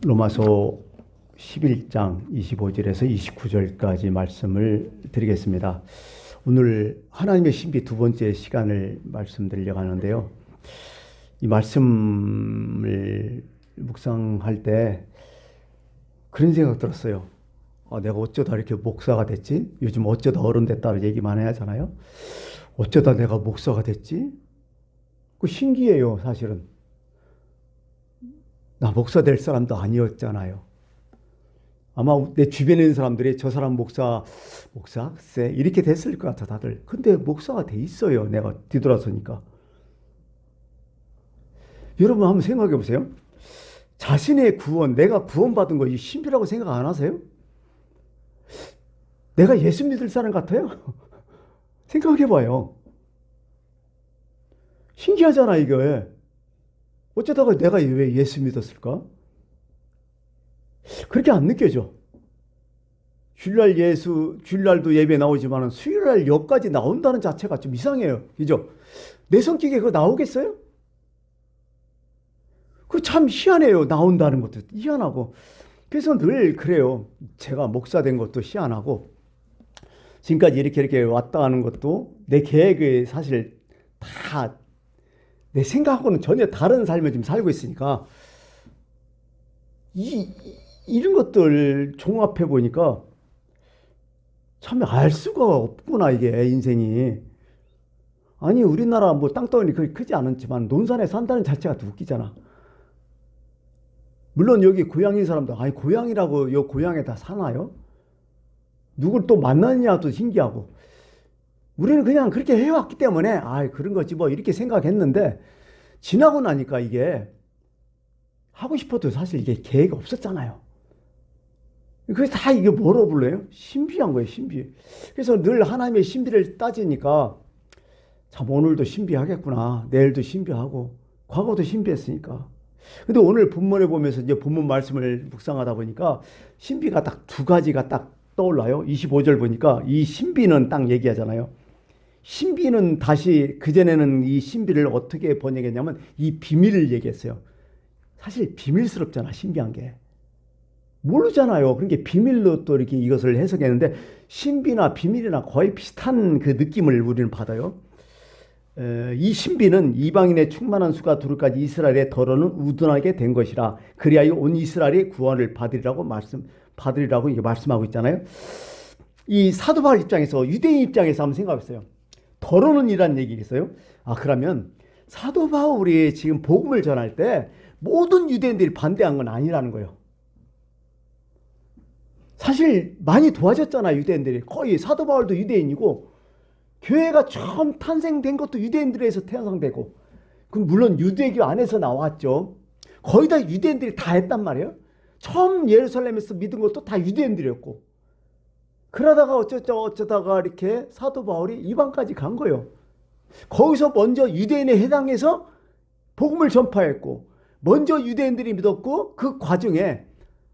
로마서 11장 25절에서 29절까지 말씀을 드리겠습니다. 오늘 하나님의 신비 두 번째 시간을 말씀드리려고 하는데요. 이 말씀을 묵상할 때 그런 생각 들었어요. 내가 어쩌다 이렇게 목사가 됐지? 요즘 어쩌다 어른 됐다고 얘기 많이 하잖아요. 어쩌다 내가 목사가 됐지? 그 신기해요, 사실은. 나 목사 될 사람도 아니었잖아요. 아마 내 주변에 있는 사람들이 저 사람 목사 글쎄 이렇게 됐을 것 같아 다들. 근데 목사가 돼 있어요. 내가 뒤돌아서니까. 여러분 한번 생각해 보세요. 자신의 구원, 내가 구원받은 거 이 신비라고 생각 안 하세요? 내가 예수 믿을 사람 같아요? 생각해 봐요. 신기하잖아 이게. 어쩌다가 내가 왜 예수 믿었을까? 그렇게 안 느껴져. 주일날도 예배 나오지만 수요일날 여기까지 나온다는 자체가 좀 이상해요. 그죠? 내 성격에 그거 나오겠어요? 그 참 희한해요. 나온다는 것도 희한하고. 그래서 늘 그래요. 제가 목사 된 것도 희한하고, 지금까지 이렇게 왔다 가는 것도 내 계획에 사실 다 내 생각하고는 전혀 다른 삶을 지금 살고 있으니까, 이런 것들 종합해 보니까 참 알 수가 없구나, 이게 인생이. 아니, 우리나라 뭐 땅덩어리 그렇게 크지 않았지만 논산에 산다는 자체가 또 웃기잖아. 물론 여기 고향인 사람들, 아니, 고향이라고 여 고향에 다 사나요? 누굴 또 만나느냐도 신기하고. 우리는 그냥 그렇게 해왔기 때문에, 그런 거지 뭐, 이렇게 생각했는데, 지나고 나니까 이게, 하고 싶어도 사실 이게 계획이 없었잖아요. 그래서 다 이게 뭐로 불러요? 신비한 거예요, 신비. 그래서 늘 하나님의 신비를 따지니까, 참 오늘도 신비하겠구나. 내일도 신비하고, 과거도 신비했으니까. 근데 오늘 본문에 보면서 이제 본문 말씀을 묵상하다 보니까, 신비가 딱 두 가지가 딱 떠올라요. 25절 보니까 이 신비는 딱 얘기하잖아요. 신비는 다시 그전에는 이 신비를 어떻게 번역했냐면 이 비밀을 얘기했어요. 사실 비밀스럽잖아, 신비한 게. 모르잖아요. 그러니까 비밀로 또 이렇게 이것을 해석했는데 신비나 비밀이나 거의 비슷한 그 느낌을 우리는 받아요. 이 신비는 이방인의 충만한 수가 두루까지 이스라엘의 더러는 우둔하게 된 것이라 그리하여 온 이스라엘의 구원을 받으리라고 이게 말씀하고 있잖아요. 이 사도 바울 입장에서, 유대인 입장에서 한번 생각해보세요. 더러는 이란 얘기겠어요? 그러면 사도 바울이 지금 복음을 전할 때 모든 유대인들이 반대한 건 아니라는 거예요. 사실 많이 도와줬잖아요, 유대인들이. 거의 사도 바울도 유대인이고 교회가 처음 탄생된 것도 유대인들에서 태어나고, 그럼 물론 유대교 안에서 나왔죠. 거의 다 유대인들이 다 했단 말이에요. 처음 예루살렘에서 믿은 것도 다 유대인들이었고, 그러다가 어쩌다가 이렇게 사도 바울이 이방까지 간 거예요. 거기서 먼저 유대인에 해당해서 복음을 전파했고, 먼저 유대인들이 믿었고, 그 과정에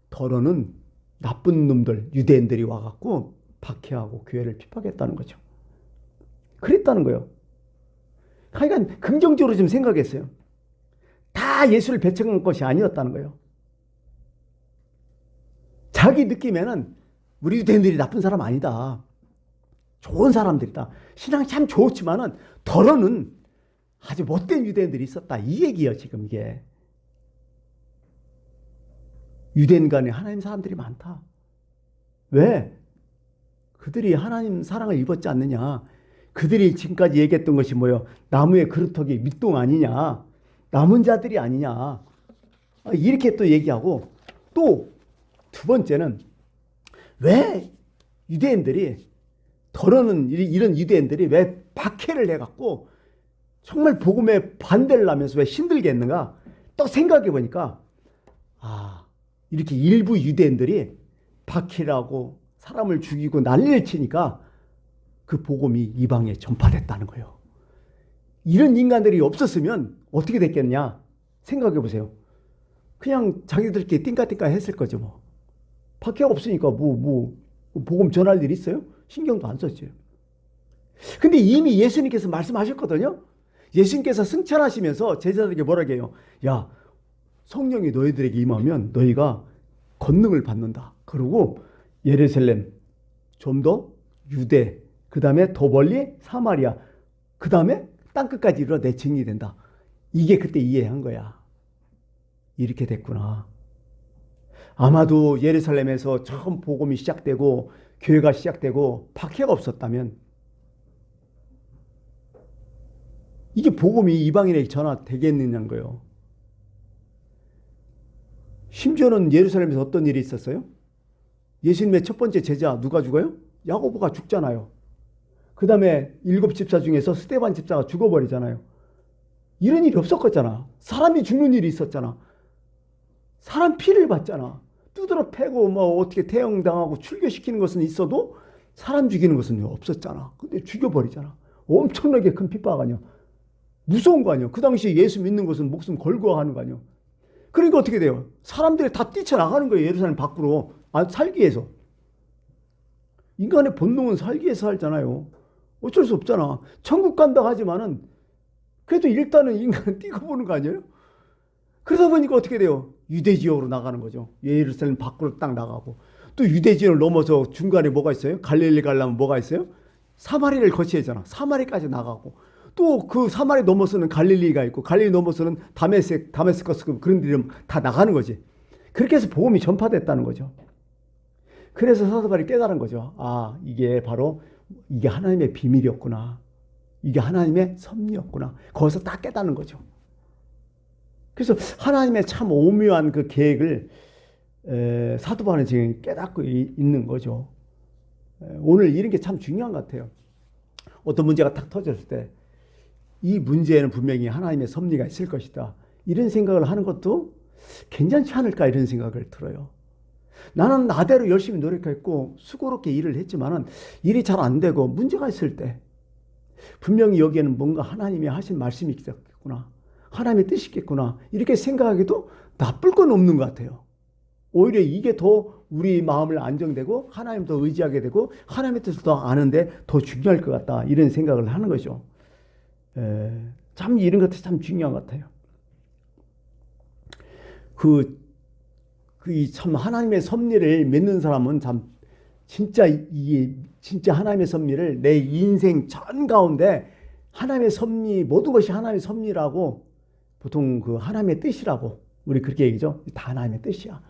더러는 나쁜 놈들 유대인들이 와갖고 박해하고 교회를 핍박했다는 거죠. 그랬다는 거예요. 그러니까 긍정적으로 좀 생각했어요. 다 예수를 배척한 것이 아니었다는 거예요. 자기 느낌에는 우리 유대인들이 나쁜 사람 아니다. 좋은 사람들이다. 신앙이 참 좋지만은 더러는 아주 못된 유대인들이 있었다. 이 얘기예요, 지금 이게. 유대인 간에 하나님 사람들이 많다. 왜? 그들이 하나님 사랑을 입었지 않느냐. 그들이 지금까지 얘기했던 것이 뭐예요? 나무의 그루터기 밑동 아니냐. 남은 자들이 아니냐. 이렇게 또 얘기하고, 또 두 번째는 왜 유대인들이, 더러는 이런 유대인들이 왜 박해를 해갖고 정말 복음에 반대를 하면서 왜 힘들게 했는가? 또 생각해 보니까 이렇게 일부 유대인들이 박해를 하고 사람을 죽이고 난리를 치니까 그 복음이 이방에 전파됐다는 거예요. 이런 인간들이 없었으면 어떻게 됐겠냐? 생각해 보세요. 그냥 자기들끼리 띵까띵까 했을 거죠, 뭐. 박해가 없으니까 복음 전할 일 있어요? 신경도 안 썼죠. 근데 이미 예수님께서 말씀하셨거든요. 예수님께서 승천하시면서 제자들에게 뭐라고 해요? 야, 성령이 너희들에게 임하면 너희가 권능을 받는다. 그리고 예루살렘, 좀 더 유대, 그 다음에 더 멀리 사마리아, 그 다음에 땅끝까지 이르러 내 증인이 된다. 이게 그때 이해한 거야. 이렇게 됐구나. 아마도 예루살렘에서 처음 복음이 시작되고 교회가 시작되고 박해가 없었다면 이게 복음이 이방인에게 전화되겠느냐는 거예요. 심지어는 예루살렘에서 어떤 일이 있었어요? 예수님의 첫 번째 제자 누가 죽어요? 야고보가 죽잖아요. 그 다음에 7 집사 중에서 스데반 집사가 죽어버리잖아요. 이런 일이 없었겠잖아. 사람이 죽는 일이 있었잖아. 사람 피를 봤잖아. 두드러 패고 뭐 어떻게 태형당하고 출교시키는 것은 있어도 사람 죽이는 것은 없었잖아. 근데 죽여버리잖아. 엄청나게 큰 핍박 아니야. 무서운 거 아니야. 그 당시에 예수 믿는 것은 목숨 걸고 하는 거 아니야. 그러니까 어떻게 돼요? 사람들이 다 뛰쳐나가는 거예요. 예루살렘 밖으로. 살기 위해서. 인간의 본능은 살기 위해서 살잖아요. 어쩔 수 없잖아. 천국 간다 하지만은 그래도 일단은 인간은 뛰고 보는 거 아니에요? 그러다 보니까 어떻게 돼요? 유대 지역으로 나가는 거죠. 예루살렘 밖으로 딱 나가고. 또 유대 지역을 넘어서 중간에 뭐가 있어요? 갈릴리 가려면 뭐가 있어요? 사마리를 거쳐야 하잖아. 사마리까지 나가고. 또 그 사마리 넘어서는 갈릴리가 있고 갈릴리 넘어서는 다메스커스 그런 데를 다 나가는 거지. 그렇게 해서 복음이 전파됐다는 거죠. 그래서 사도 바울이 깨달은 거죠. 아, 이게 바로 이게 하나님의 비밀이었구나. 이게 하나님의 섭리였구나. 거기서 딱 깨닫는 거죠. 그래서 하나님의 참 오묘한 그 계획을 사도 바울은 지금 깨닫고 있는 거죠. 오늘 이런 게 참 중요한 것 같아요. 어떤 문제가 딱 터졌을 때 이 문제에는 분명히 하나님의 섭리가 있을 것이다. 이런 생각을 하는 것도 괜찮지 않을까 이런 생각을 들어요. 나는 나대로 열심히 노력했고 수고롭게 일을 했지만은 일이 잘 안 되고 문제가 있을 때 분명히 여기에는 뭔가 하나님이 하신 말씀이 있겠구나. 하나님의 뜻이 있겠구나. 이렇게 생각하기도 나쁠 건 없는 것 같아요. 오히려 이게 더 우리 마음을 안정되고 하나님 더 의지하게 되고 하나님의 뜻을 더 아는데 더 중요할 것 같다. 이런 생각을 하는 거죠. 참 이런 것도 참 중요한 것 같아요. 참 하나님의 섭리를 믿는 사람은 참 진짜 하나님의 섭리를 내 인생 전 가운데 하나님의 섭리, 모든 것이 하나님의 섭리라고 보통 그 하나님의 뜻이라고 우리 그렇게 얘기죠. 다 하나님의 뜻이야.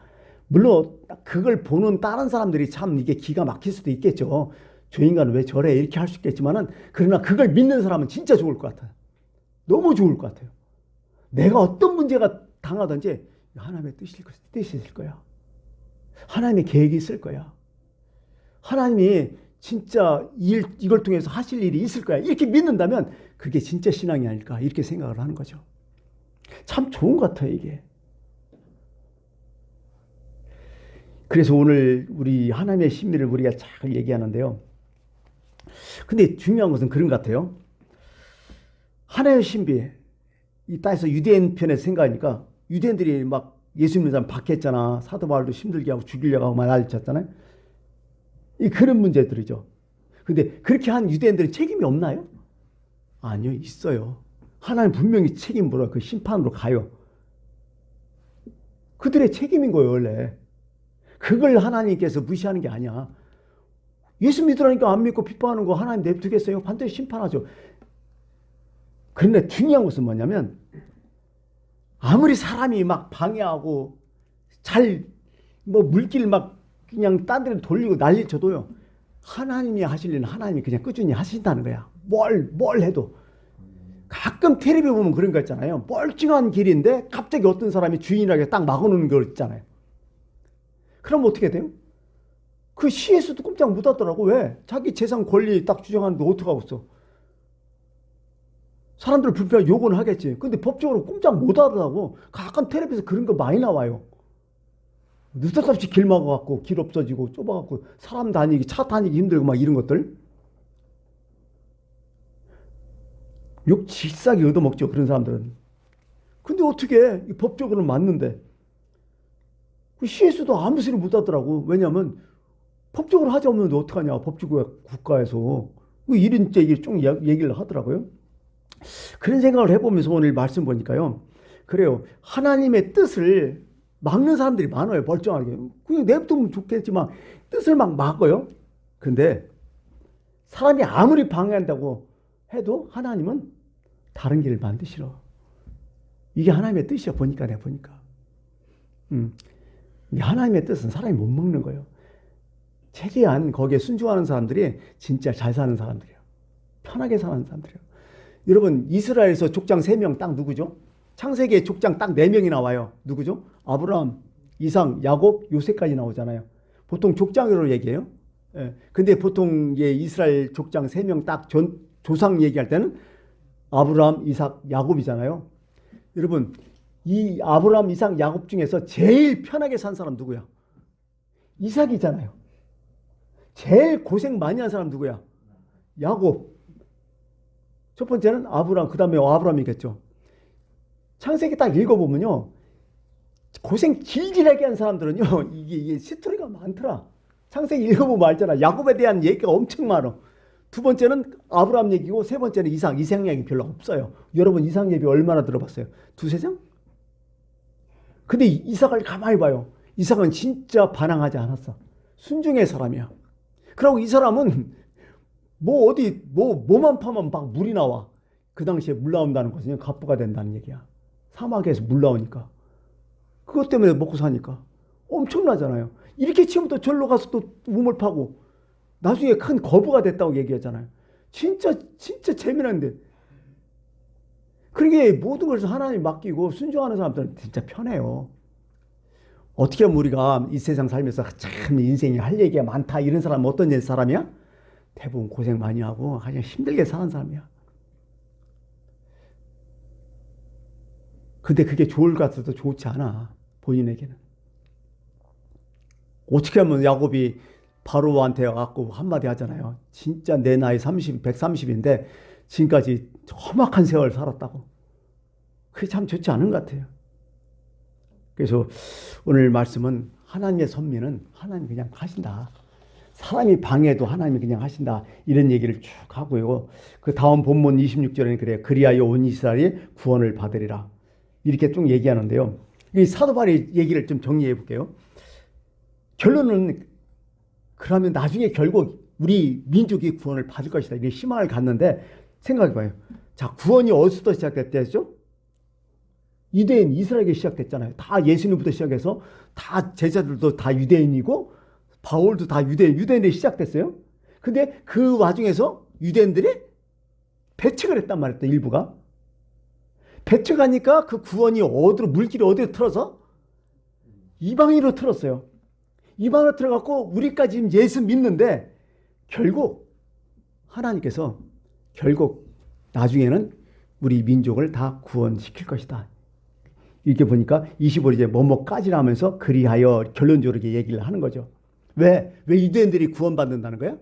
물론 그걸 보는 다른 사람들이 참 이게 기가 막힐 수도 있겠죠. 저 인간은 왜 저래 이렇게 할 수 있겠지만은 그러나 그걸 믿는 사람은 진짜 좋을 것 같아요. 너무 좋을 것 같아요. 내가 어떤 문제가 당하든지 하나님의 뜻이 있을 거야. 하나님의 계획이 있을 거야. 하나님이 진짜 이걸 통해서 하실 일이 있을 거야. 이렇게 믿는다면 그게 진짜 신앙이 아닐까 이렇게 생각을 하는 거죠. 참 좋은 것 같아요 이게. 그래서 오늘 우리 하나님의 신비를 우리가 잘 얘기하는데요. 근데 중요한 것은 그런 것 같아요. 하나님의 신비, 이 땅에서 유대인 편에서 생각하니까 유대인들이 막 예수 믿는 사람 박했잖아. 사도 바울도 힘들게 하고 죽이려고 하고 막 난리쳤잖아요. 이 그런 문제들이죠. 근데 그렇게 한 유대인들은 책임이 없나요? 아니요, 있어요. 하나님 분명히 책임 물어 그 심판으로 가요. 그들의 책임인 거예요, 원래. 그걸 하나님께서 무시하는 게 아니야. 예수 믿으라니까 안 믿고 핍박하는 거 하나님 냅두겠어요? 반드시 심판하죠. 그런데 중요한 것은 뭐냐면 아무리 사람이 막 방해하고 물길 막 그냥 딴 데로 돌리고 난리 쳐도요. 하나님이 하실 일은 하나님이 그냥 꾸준히 하신다는 거야. 뭘 해도. 가끔 텔레비 보면 그런 거 있잖아요. 멀쩡한 길인데 갑자기 어떤 사람이 주인에게 딱 막아놓는 거 있잖아요. 그럼 어떻게 돼요? 그 시에서도 꼼짝 못 하더라고. 왜? 자기 재산 권리 딱 주장하는데 어떡하고 있어. 사람들 불편하게 욕은 하겠지. 근데 법적으로 꼼짝 못 하더라고. 가끔 텔레비에서 그런 거 많이 나와요. 느닷없이 길 막아갖고 길 없어지고 좁아갖고 사람 다니기 차 다니기 힘들고 막 이런 것들. 욕 질싸게 얻어먹죠. 그런 사람들은. 근데 어떻게 해? 법적으로는 맞는데. 그 시에서도 아무 소리 못 하더라고. 왜냐하면 법적으로 하지 없는데 어떡하냐. 법치국 국가에서. 이런 얘기를 좀 얘기를 하더라고요. 그런 생각을 해보면서 오늘 말씀 보니까요. 그래요. 하나님의 뜻을 막는 사람들이 많아요. 멀쩡하게. 그냥 냅두면 좋겠지만 뜻을 막 막어요. 근데 사람이 아무리 방해한다고 해도 하나님은 다른 길을 만드시러. 이게 하나님의 뜻이야. 보니까 내가 보니까. 하나님의 뜻은 사람이 못 먹는 거예요. 최대한 거기에 순종하는 사람들이 진짜 잘 사는 사람들이에요. 편하게 사는 사람들이에요. 여러분 이스라엘에서 족장 3명 딱 누구죠? 창세기에 족장 딱 4명이 나와요. 누구죠? 아브라함, 이삭, 야곱, 요셉까지 나오잖아요. 보통 족장으로 얘기해요. 예. 근데 보통 이스라엘 족장 3명 딱 조상 얘기할 때는 아브라함, 이삭, 야곱이잖아요. 여러분 이 아브라함, 이삭, 야곱 중에서 제일 편하게 산 사람 누구야? 이삭이잖아요. 제일 고생 많이 한 사람 누구야? 야곱. 첫 번째는 아브라함, 그 다음에 아브라함이겠죠. 창세기 딱 읽어보면요. 고생 길길하게 한 사람들은요. 이게 스토리가 많더라. 창세기 읽어보면 알잖아. 야곱에 대한 얘기가 엄청 많아. 두 번째는 아브라함 얘기고 세 번째는 이삭 얘기 별로 없어요. 여러분 이삭 얘기 얼마나 들어봤어요? 2-3장? 근데 이삭을 가만히 봐요. 이삭은 진짜 반항하지 않았어. 순종의 사람이야. 그리고 이 사람은 뭐만 파면 막 물이 나와. 그 당시에 물 나온다는 것은 갑부가 된다는 얘기야. 사막에서 물 나오니까. 그것 때문에 먹고 사니까. 엄청나잖아요. 이렇게 치면 또 절로 가서 또 우물 파고 나중에 큰 거부가 됐다고 얘기하잖아요. 진짜 재미난데. 그러게 모든 것을 하나님 맡기고 순종하는 사람들은 진짜 편해요. 어떻게 하면 우리가 이 세상 살면서 참 인생이 할 얘기가 많다 이런 사람은 어떤 사람이야? 대부분 고생 많이 하고 그냥 힘들게 사는 사람이야. 근데 그게 좋을 것 같아도 좋지 않아. 본인에게는. 어떻게 하면 야곱이 바로한테 와갖고 한마디 하잖아요. 진짜 내 나이 130인데 지금까지 험악한 세월 살았다고. 그게 참 좋지 않은 것 같아요. 그래서 오늘 말씀은 하나님의 선민은 하나님이 그냥 하신다. 사람이 방해도 하나님이 그냥 하신다. 이런 얘기를 쭉 하고요. 그 다음 본문 26절에는 그래요. 그리하여 온 이스라엘이 구원을 받으리라. 이렇게 쭉 얘기하는데요. 이 사도 바울의 얘기를 좀 정리해 볼게요. 결론은 그러면 나중에 결국 우리 민족이 구원을 받을 것이다. 이런 희망을 갖는데 생각해 봐요. 자, 구원이 어디서부터 시작됐죠? 유대인 이스라엘에 시작됐잖아요. 다 예수님부터 시작해서 다 제자들도 다 유대인이고 바울도 다 유대인이 시작됐어요. 근데 그 와중에서 유대인들이 배척을 했단 말이에요. 일부가. 배척하니까 그 구원이 물길이 어디로 틀어서? 이방인으로 틀었어요. 이방인으로 틀어갖고 우리까지 지금 예수 믿는데 결국 하나님께서 결국 나중에는 우리 민족을 다 구원시킬 것이다. 이렇게 보니까 25절에 뭐뭐까지라 하면서 그리하여 결론적으로 이렇게 얘기를 하는 거죠. 왜 유대인들이 구원받는다는 거야?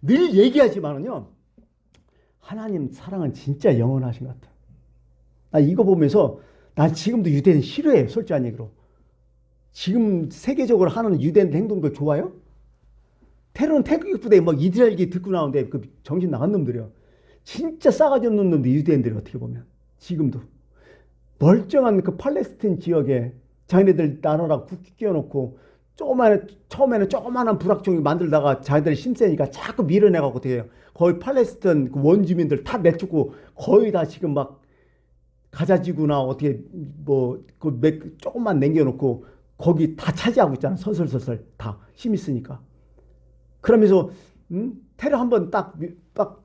늘 얘기하지만은요. 하나님 사랑은 진짜 영원하신 것 같아요. 나 이거 보면서 나 지금도 유대인 싫어해. 솔직한 얘기로. 지금 세계적으로 하는 유대인 행동도 좋아요? 테러는 태극기 부대에 막 이스라엘 얘기 듣고 나오는데 그 정신 나간 놈들이요. 진짜 싸가지 없는 놈들 유대인들이 어떻게 보면. 지금도. 멀쩡한 그 팔레스틴 지역에 자기네들 나라라 국기 끼워놓고 처음에는 조그마한 불확종이 만들다가 자기들 힘세니까 자꾸 밀어내가고 어떻게 해요. 거의 팔레스틴 그 원주민들 다 내쫓고 거의 다 지금 막 가자지구나 어떻게 조금만 남겨놓고 거기 다 차지하고 있잖아. 설설설설 다 힘 있으니까. 그러면서 테러 한번 딱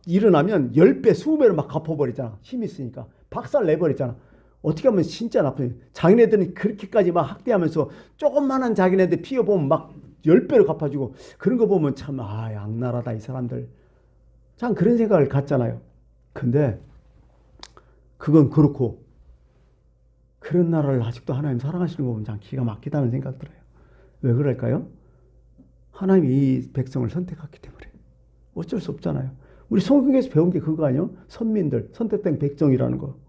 일어나면 10배, 20배로 막 갚아버리잖아. 힘 있으니까. 박살 내버리잖아. 어떻게 하면 진짜 나쁘죠. 자기네들은 그렇게까지 막 학대하면서 조금만한 자기네들 피해보면 막 10배로 갚아주고 그런 거 보면 참 악랄하다 이 사람들. 참 그런 생각을 갖잖아요. 근데 그건 그렇고 그런 나라를 아직도 하나님 사랑하시는 거 보면 참 기가 막히다는 생각 들어요. 왜 그럴까요? 하나님이 이 백성을 선택했기 때문에. 어쩔 수 없잖아요. 우리 성경에서 배운 게 그거 아니에요? 선민들, 선택된 백성이라는 거.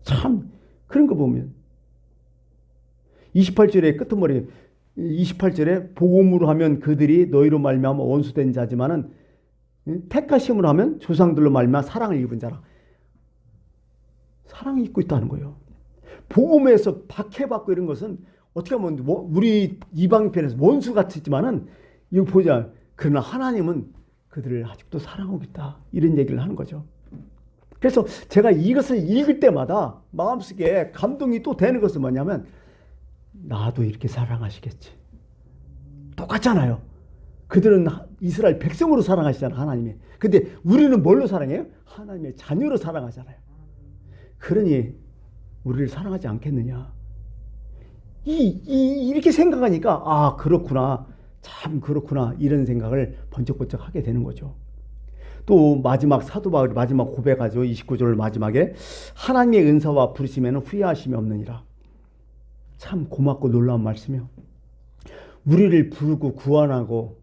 참 그런 거 보면 28절에 끄트머리 28절에 복음으로 하면 그들이 너희로 말미암아 원수된 자지만은 택하심으로 하면 조상들로 말미암아 사랑을 입은 자라. 사랑이 있고 있다는 거예요. 복음에서 박해받고 이런 것은 어떻게 하면 우리 이방편에서 원수 같지만은 이거 보자. 그러나 하나님은 그들을 아직도 사랑하고 있다. 이런 얘기를 하는 거죠. 그래서 제가 이것을 읽을 때마다 마음속에 감동이 또 되는 것은 뭐냐면 나도 이렇게 사랑하시겠지. 똑같잖아요. 그들은 이스라엘 백성으로 사랑하시잖아요. 하나님이. 근데 우리는 뭘로 사랑해요? 하나님의 자녀로 사랑하잖아요. 그러니 우리를 사랑하지 않겠느냐. 이렇게 생각하니까 아 그렇구나. 참 그렇구나. 이런 생각을 번쩍번쩍 하게 되는 거죠. 또 마지막 사도 바울이 마지막 고백하죠. 29절 마지막에 하나님의 은사와 부르심에는 후회하심이 없느니라. 참 고맙고 놀라운 말씀이요. 우리를 부르고 구원하고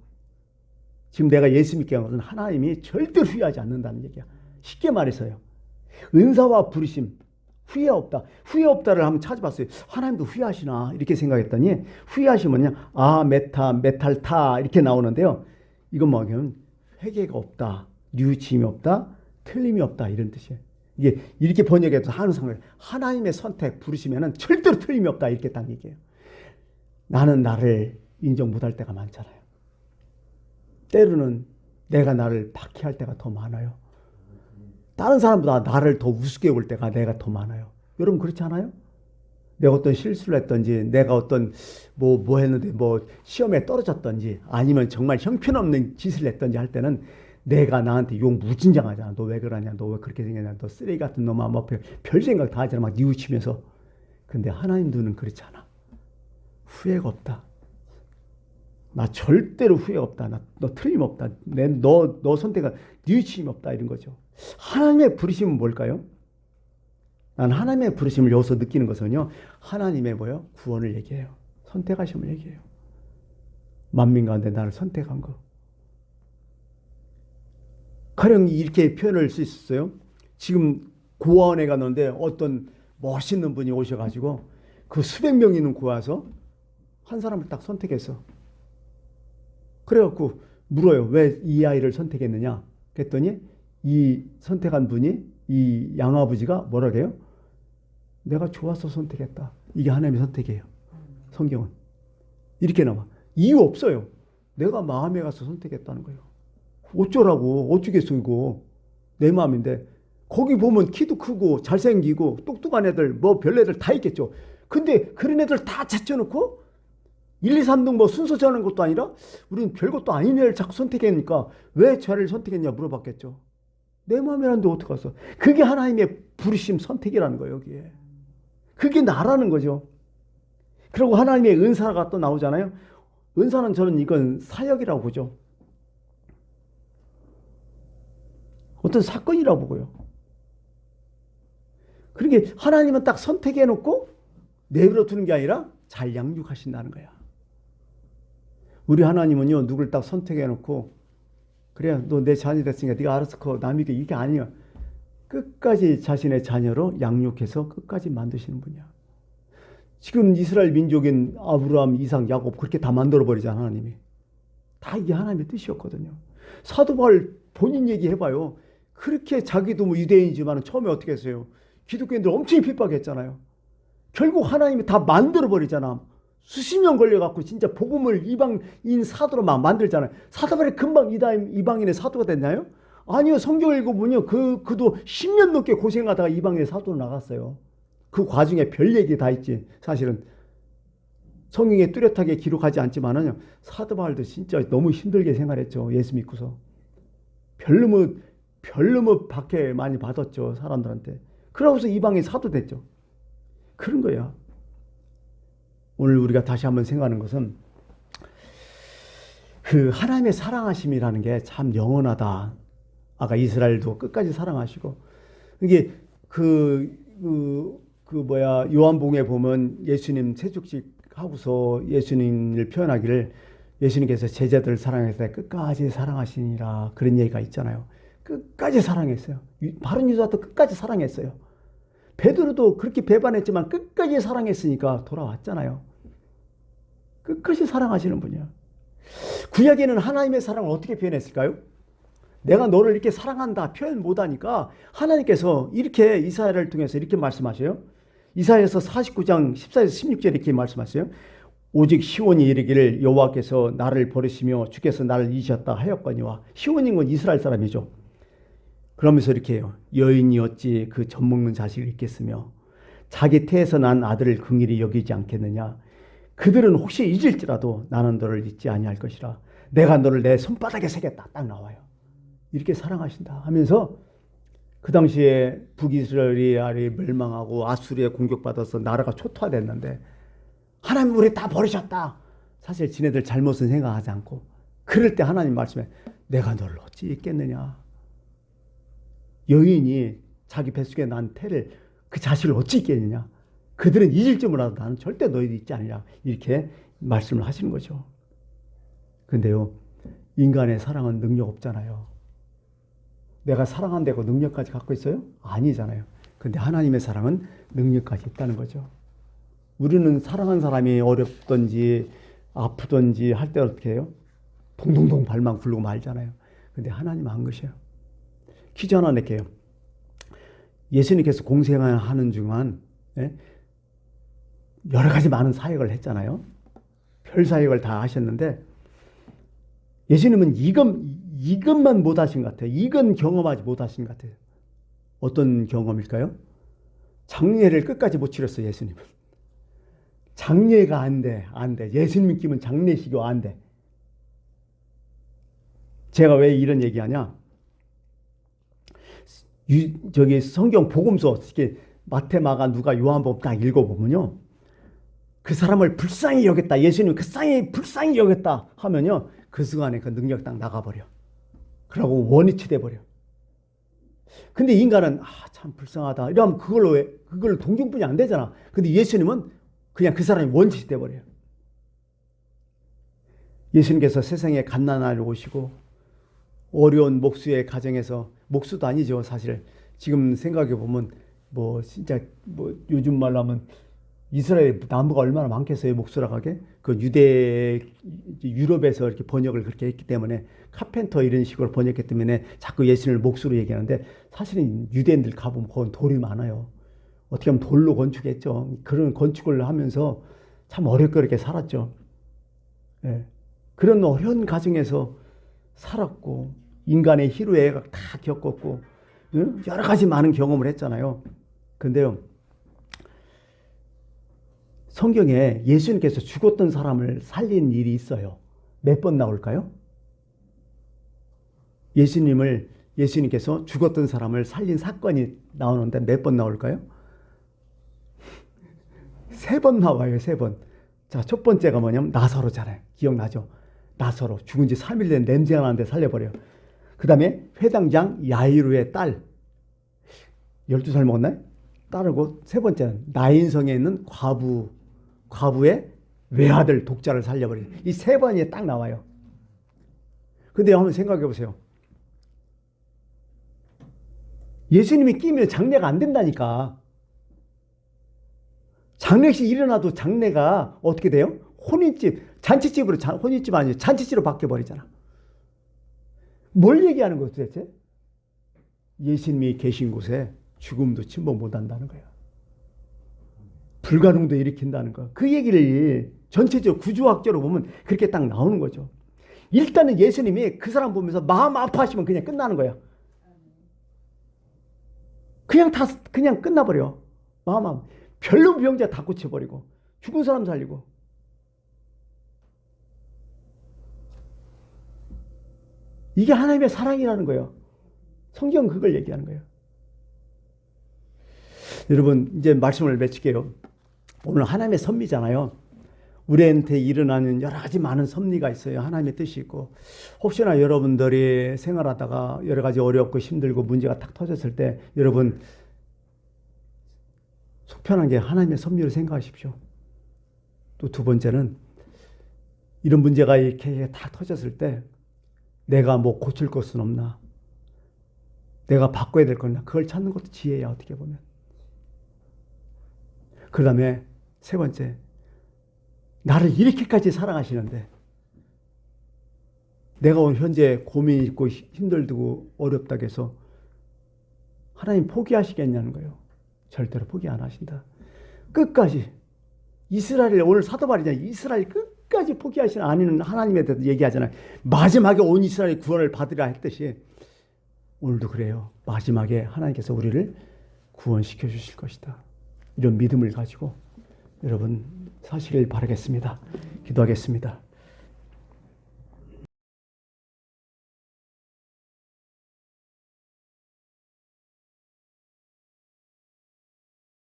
지금 내가 예수 믿게 한 것은 하나님이 절대 후회하지 않는다는 얘기야. 쉽게 말해서요. 은사와 부르심 후회 없다. 후회 없다를 한번 찾아봤어요. 하나님도 후회하시나 이렇게 생각했더니 후회하시면요. 아 메탈타 이렇게 나오는데요. 이건 뭐냐면 회개가 없다. 뉘우침이 없다. 틀림이 없다. 이런 뜻이에요. 이게 이렇게 번역해도 항상 하나님의 선택 부르시면은 절대로 틀림이 없다. 이렇게 딱 얘기해요. 나는 나를 인정 못할 때가 많잖아요. 때로는 내가 나를 박해할 때가 더 많아요. 다른 사람보다 나를 더 우습게 볼 때가 내가 더 많아요. 여러분 그렇지 않아요? 내가 어떤 실수를 했던지 내가 어떤 뭐 했는데 뭐 시험에 떨어졌던지 아니면 정말 형편없는 짓을 했던지 할 때는 내가 나한테 욕 무진장하잖아. 너 왜 그러냐. 너 왜 그렇게 생겼냐. 너 쓰레기 같은 놈아. 뭐 별 생각 다 하잖아. 막 뉘우치면서. 근데 하나님 눈은 그렇지 않아. 후회가 없다. 나 절대로 후회 없다. 너 틀림없다. 너 선택은 뉘우침이 없다. 이런 거죠. 하나님의 부르심은 뭘까요? 난 하나님의 부르심을 여기서 느끼는 것은요. 하나님의 뭐요? 구원을 얘기해요. 선택하심을 얘기해요. 만민 가운데 나를 선택한 거. 가령 이렇게 표현할 수 있었어요. 지금 고아원에 갔는데 어떤 멋있는 분이 오셔가지고 그 수백 명 있는 고아서 한 사람을 딱 선택했어. 그래갖고 물어요. 왜 이 아이를 선택했느냐? 그랬더니 이 선택한 분이 이 양아버지가 뭐라 그래요? 내가 좋아서 선택했다. 이게 하나님의 선택이에요. 성경은. 이렇게 나와. 이유 없어요. 내가 마음에 가서 선택했다는 거예요. 어쩌라고. 어쩌겠어 이거. 내 마음인데. 거기 보면 키도 크고 잘생기고 똑똑한 애들 뭐 별 애들 다 있겠죠. 근데 그런 애들 다 찾혀놓고 1, 2, 3등 뭐 순서 정하는 것도 아니라 우리는 별것도 아닌 애를 자꾸 선택했으니까 왜 저를 선택했냐 물어봤겠죠. 내 마음이라는데 어떡하겠어. 그게 하나님의 부르심 선택이라는 거예요. 여기에. 그게 나라는 거죠. 그리고 하나님의 은사가 또 나오잖아요. 은사는 저는 이건 사역이라고 보죠. 어떤 사건이라고 보고요. 그러니까 하나님은 딱 선택해놓고 내버려 두는 게 아니라 잘 양육하신다는 거야. 우리 하나님은요. 누굴 딱 선택해놓고 그래 너 내 자녀 됐으니까 네가 알아서 커. 남에게 이게 아니야. 끝까지 자신의 자녀로 양육해서 끝까지 만드시는 분이야. 지금 이스라엘 민족인 아브라함, 이삭, 야곱 그렇게 다 만들어버리잖아. 하나님이. 다 이게 하나님의 뜻이었거든요. 사도 바울 본인 얘기해봐요. 그렇게 자기도 뭐 유대인이지만 처음에 어떻게 했어요? 기독교인들 엄청 핍박했잖아요. 결국 하나님이 다 만들어버리잖아. 수십 년 걸려갖고 진짜 복음을 이방인 사도로 막 만들잖아요. 사도 바울이 금방 이방인의 사도가 됐나요? 아니요. 성경을 읽어보면 그도 10년 넘게 고생하다가 이방인의 사도로 나갔어요. 그 과정에 별 얘기 다 있지. 사실은 성경에 뚜렷하게 기록하지 않지만은요. 사도 바울도 진짜 너무 힘들게 생활했죠. 예수 믿고서. 별로 박해 많이 받았죠. 사람들한테. 그러고서 이방인 사도 됐죠. 그런 거야. 오늘 우리가 다시 한번 생각하는 것은 그 하나님의 사랑하심이라는 게 참 영원하다. 아까 이스라엘도 끝까지 사랑하시고 이게 요한복음에 보면 예수님 세죽식 하고서 예수님을 표현하기를 예수님께서 제자들을 사랑했을 때 끝까지 사랑하시니라 그런 얘기가 있잖아요. 끝까지 사랑했어요. 바른 유다도 끝까지 사랑했어요. 베드로도 그렇게 배반했지만 끝까지 사랑했으니까 돌아왔잖아요. 끝까지 사랑하시는 분이야. 구약에는 하나님의 사랑을 어떻게 표현했을까요? 내가 너를 이렇게 사랑한다 표현 못하니까 하나님께서 이렇게 이사야를 통해서 이렇게 말씀하셔요. 이사야서 49장 14에서 16절에 이렇게 말씀하세요. 오직 시온이 이르기를 여호와께서 나를 버리시며 주께서 나를 잊으셨다 하였거니와. 시온인 건 이스라엘 사람이죠. 그러면서 이렇게 해요. 여인이 어찌 그 젖먹는 자식을 잊겠으며 자기 태에서 난 아들을 긍휼히 여기지 않겠느냐. 그들은 혹시 잊을지라도 나는 너를 잊지 아니할 것이라. 내가 너를 내 손바닥에 새겼다. 딱 나와요. 이렇게 사랑하신다 하면서 그 당시에 북이스라엘이 멸망하고 아수리에 공격받아서 나라가 초토화됐는데 하나님 우리 다 버리셨다. 사실 지네들 잘못은 생각하지 않고 그럴 때 하나님 말씀에 내가 너를 어찌 잊겠느냐. 여인이 자기 뱃속에 난 태를 그 자식을 어찌 잊겠느냐. 그들은 잊을 줄 몰라도 나는 절대 너희들 잊지 않으라. 이렇게 말씀을 하시는 거죠. 근데요, 인간의 사랑은 능력 없잖아요. 내가 사랑한다고 능력까지 갖고 있어요? 아니잖아요. 근데 하나님의 사랑은 능력까지 있다는 거죠. 우리는 사랑한 사람이 어렵든지 아프든지 할 때 어떻게 해요? 동동동 발만 굴르고 말잖아요. 근데 하나님은 한 것이에요. 퀴즈 하나 낼게요. 예수님께서 공생하는 중간 여러 가지 많은 사역을 했잖아요. 별 사역을 다 하셨는데 예수님은 이것만 못하신 것 같아요. 이건 경험하지 못하신 것 같아요. 어떤 경험일까요? 장례를 끝까지 못 치렀어요. 예수님은. 장례가 안 돼. 예수님 믿기면 장례식이 안 돼. 제가 왜 이런 얘기하냐? 저기 성경 복음서 이렇게 마태, 마가, 누가, 요한복음 딱 읽어보면요, 그 사람을 불쌍히 여겼다. 예수님 그 사람이 불쌍히 여겼다 하면요, 그 순간에 그 능력 딱 나가버려. 그러고 원위치 돼버려. 근데 인간은 참 불쌍하다 이러면 그걸로 동정뿐이 안 되잖아. 근데 예수님은 그냥 그 사람이 원치시 돼버려요. 예수님께서 세상에 갓난아이를 오시고 어려운 목수의 가정에서, 목수도 아니죠 사실. 지금 생각해 보면 뭐 진짜 뭐 요즘 말로 하면 이스라엘 나무가 얼마나 많겠어요. 목수라고 하게. 그 유럽에서 이렇게 번역을 그렇게 했기 때문에 카펜터 이런 식으로 번역했기 때문에 자꾸 예수님을 목수로 얘기하는데 사실은 유대인들 가보면 거기 돌이 많아요. 어떻게 하면 돌로 건축했죠. 그런 건축을 하면서 참 어렵게 살았죠. 예. 그런 어려운 가정에서 살았고 인간의 희로애락 다 겪었고 여러 가지 많은 경험을 했잖아요. 근데요, 성경에 예수님께서 죽었던 사람을 살린 일이 있어요. 몇 번 나올까요? 예수님께서 죽었던 사람을 살린 사건이 나오는데 몇 번 나올까요? 3번 나와요. 3번. 자, 첫 번째가 뭐냐면 나사로잖아요. 기억나죠? 나사로 죽은 지 3일 된 냄새가 나는데 살려버려요. 그 다음에 회당장 야이루의 딸, 12살 먹었나요? 딸이고, 세 번째는 나인성에 있는 과부의 외아들 독자를 살려버려요. 이 3번이 딱 나와요. 근데 한번 생각해 보세요. 예수님이 끼면 장례가 안 된다니까. 장례식 일어나도 장례가 어떻게 돼요? 혼인집 아니에요. 잔치집으로 바뀌어버리잖아. 뭘 얘기하는 거예요 도대체? 예수님이 계신 곳에 죽음도 침범 못한다는 거야. 불가능도 일으킨다는 거야. 그 얘기를 전체적으로 구조학적으로 보면 그렇게 딱 나오는 거죠. 일단은 예수님이 그 사람 보면서 마음 아파하시면 그냥 끝나는 거야. 그냥 끝나버려. 별로 병자 다 고쳐버리고 죽은 사람 살리고. 이게 하나님의 사랑이라는 거예요. 성경은 그걸 얘기하는 거예요. 여러분 이제 말씀을 맺을게요. 오늘 하나님의 섭리잖아요. 우리한테 일어나는 여러 가지 많은 섭리가 있어요. 하나님의 뜻이 있고, 혹시나 여러분들이 생활하다가 여러 가지 어렵고 힘들고 문제가 탁 터졌을 때 여러분 속편한 게 하나님의 섭리를 생각하십시오. 또 두 번째는 이런 문제가 이렇게 탁 터졌을 때 내가 뭐 고칠 것은 없나, 내가 바꿔야 될 건 없나, 그걸 찾는 것도 지혜야 어떻게 보면. 그 다음에 세 번째, 나를 이렇게까지 사랑하시는데 내가 오늘 현재 고민이 있고 힘들고 어렵다고 해서 하나님 포기하시겠냐는 거예요. 절대로 포기 안 하신다. 끝까지 이스라엘 오늘 사도 바울이잖아요. 이스라엘 끝까지 포기하시는 아니는 하나님에 대해서 얘기하잖아요. 마지막에 온 이스라엘 구원을 받으라 했듯이 오늘도 그래요. 마지막에 하나님께서 우리를 구원시켜 주실 것이다. 이런 믿음을 가지고 여러분 사시길 바라겠습니다. 기도하겠습니다.